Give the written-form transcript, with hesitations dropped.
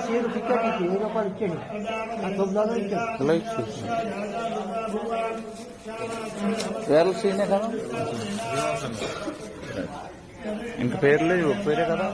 Sino fica aqui, não pode ter. A todo lado não tem. వేరే సీనే కదా ఇంక పేర్లే పేరే కదా